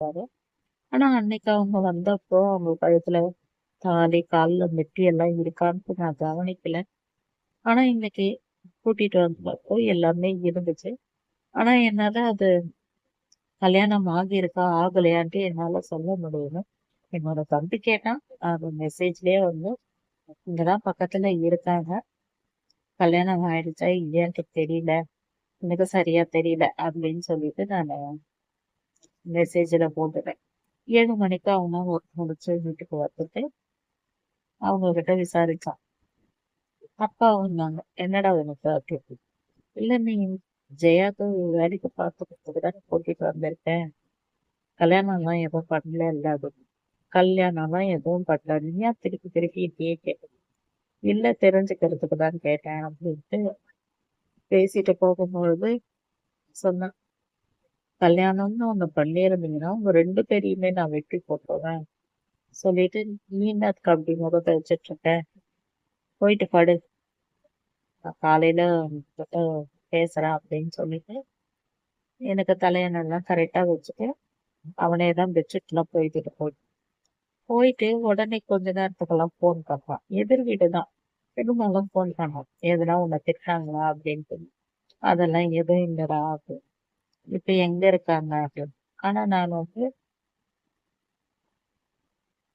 ஆனா அன்னைக்கு அவங்க வந்தப்போ அவங்க கழுத்துல தாலி, கால்ல மெட்டி எல்லாம் இருக்கான்ட்டு நான் கவனிக்கல. ஆனா இன்னைக்கு கூட்டிட்டு வந்தப்போ எல்லாமே இருந்துச்சு. ஆனா என்னால அது கல்யாணம் ஆகியிருக்கா, ஆகலையான்ட்டு என்னால சொல்ல முடியல. என்னோட தம்பி கேட்டான். அது மெசேஜ்லயே வந்து இங்கதான் பக்கத்துல இருக்காங்க. கல்யாணம் ஆயிடுச்சா இல்லையான்ட்டு தெரியல. எனக்கு சரியா தெரியல அப்படின்னு சொல்லிட்டு நான் மெசேஜ்ல போட்டுட்டேன். 7 மணிக்கு அவங்க ஒர்க் முடிச்சு வீட்டுக்கு வந்துட்டு அவங்க கிட்ட விசாரிச்சான். அப்பா வந்தாங்க. என்னடா உனக்கு அப்படின்னு. இல்ல நீ ஜெயாக்கு வேலைக்கு பார்த்துக்கிறதுக்கு தானே கூட்டிட்டு வந்திருக்கேன். கல்யாணம்லாம் எதுவும் பண்ணல இல்ல அப்படின்னு. கல்யாணம்லாம் எதுவும் பண்ணல. நீ ஏன் திருப்பி திருப்பி இப்படியே கேட்ட? இல்ல தெரிஞ்சுக்கிறதுக்கு தான் கேட்டேன் அப்படின்ட்டு பேசிட்டு போகும்பொழுது சொன்னேன். கல்யாணம்னு ஒண்ணு பண்ணியிருந்தீங்கன்னா உங்க 2 பேரையுமே நான் வெட்டி போட்டுருவேன் சொல்லிட்டு நீ என்னத்துக்கு அப்படி முகத்தை வச்சிட்டு இருக்க? போயிட்டு படு. நான் காலையில உன்கிட்ட பேசுறேன் அப்படின்னு சொல்லிட்டு எனக்கு தலையணெல்லாம் கரெக்டா வச்சுட்டு அவனே தான் பெட்ஷீட்லாம் போயிட்டு உடனே கொஞ்ச நேரத்துக்கெல்லாம் போன் பார்ப்பான். எதிர் வீடு தான். திரும்பவும் போன் பண்ணான். எதுனா உன்னை திட்டாங்களா அப்படின்ட்டு. அதெல்லாம் எதுவும் இல்லடா அப்படின்னு. இப்ப எங்க இருக்காங்க அப்படின்னு. ஆனா நான் வந்து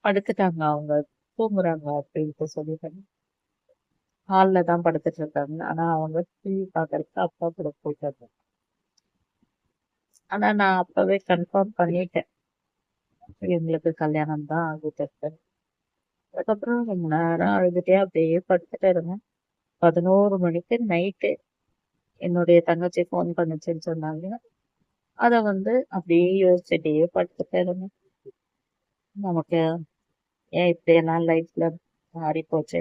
படுத்துட்டாங்க அவங்க, தூங்குறாங்க அப்படின்ட்டு சொல்லிட்டேன். ஹால்ல தான் படுத்துட்டு இருக்காங்க. ஆனா அவங்க டிவி பாக்குறதுக்கு அப்பா கூட போயிட்டாங்க. ஆனா நான் அப்பவே கன்ஃபார்ம் பண்ணிட்டேன். எங்களுக்கு கல்யாணம் தான் ஆகுது. அதுக்கப்புறம் ரொம்ப நேரம் அழுதுட்டே அப்படியே படுத்துட்டு இருந்தேன். 11 மணிக்கு நைட்டு என்னுடைய தங்கச்சி ஃபோன் பண்ணுச்சுன்னு சொன்னாங்க. அத வந்து அப்படியே யோசிச்சுட்டே படுத்துட்டு இருந்தேன். நமக்கு ஏன் இப்படியெல்லாம் லைஃப்ல மாறி போச்சு.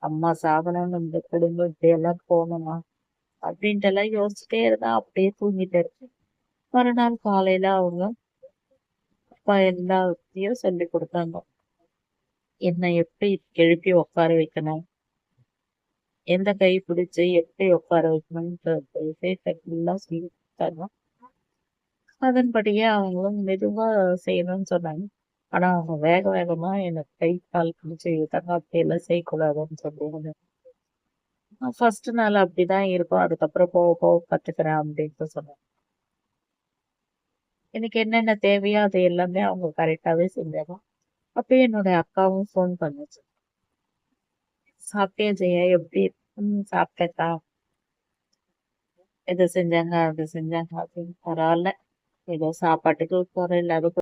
அம்மா சாகணும்னு இந்த குடும்பம் இப்படியெல்லாம் போகணுமா அப்படின்ட்டு எல்லாம் யோசிச்சுட்டே இருந்தேன். அப்படியே தூங்கிட்டு இருக்கேன். மறுநாள் காலையில அவங்க அப்பா எல்லாத்தையும் சொல்லி கொடுத்தாங்க. என்னை எப்படி எழுப்பி உட்கார வைக்கணும், எந்த கை பிடிச்சு எப்படி உட்கார வைக்கணும்ன்ற விஷயத்தை ஃபுல்லா சொல்லி கொடுத்தாங்க. அதன்படியே அவங்களும் மெதுவா செய்யணும்னு சொன்னாங்க. ஆனா அவங்க வேக வேகமா எனக்கு கை கால் பிடிச்சு இழுத்தாங்க. அப்படியெல்லாம் செய்யக்கூடாதுன்னு சொல்லுவாங்க. ஃபர்ஸ்ட் நாள் அப்படிதான் இருக்கும். அதுக்கப்புறம் போக போக கத்துக்கிறேன் அப்படின்ட்டு சொன்னாங்க. எனக்கு என்னென்ன தேவையோ அது எல்லாமே அவங்க கரெக்டாவே செஞ்சாங்க. அப்பயே என்னோட அக்காவும் ஃபோன் பண்ணுச்சு. சாப்பிட்டியா ஜெயா எப்படி? சாப்பிட்டேக்கா. இது செஞ்சாங்க அது செஞ்சாங்க அப்படின்னு. பரவாயில்ல, ஏதோ சாப்பாட்டுக்கு குறை இல்லாத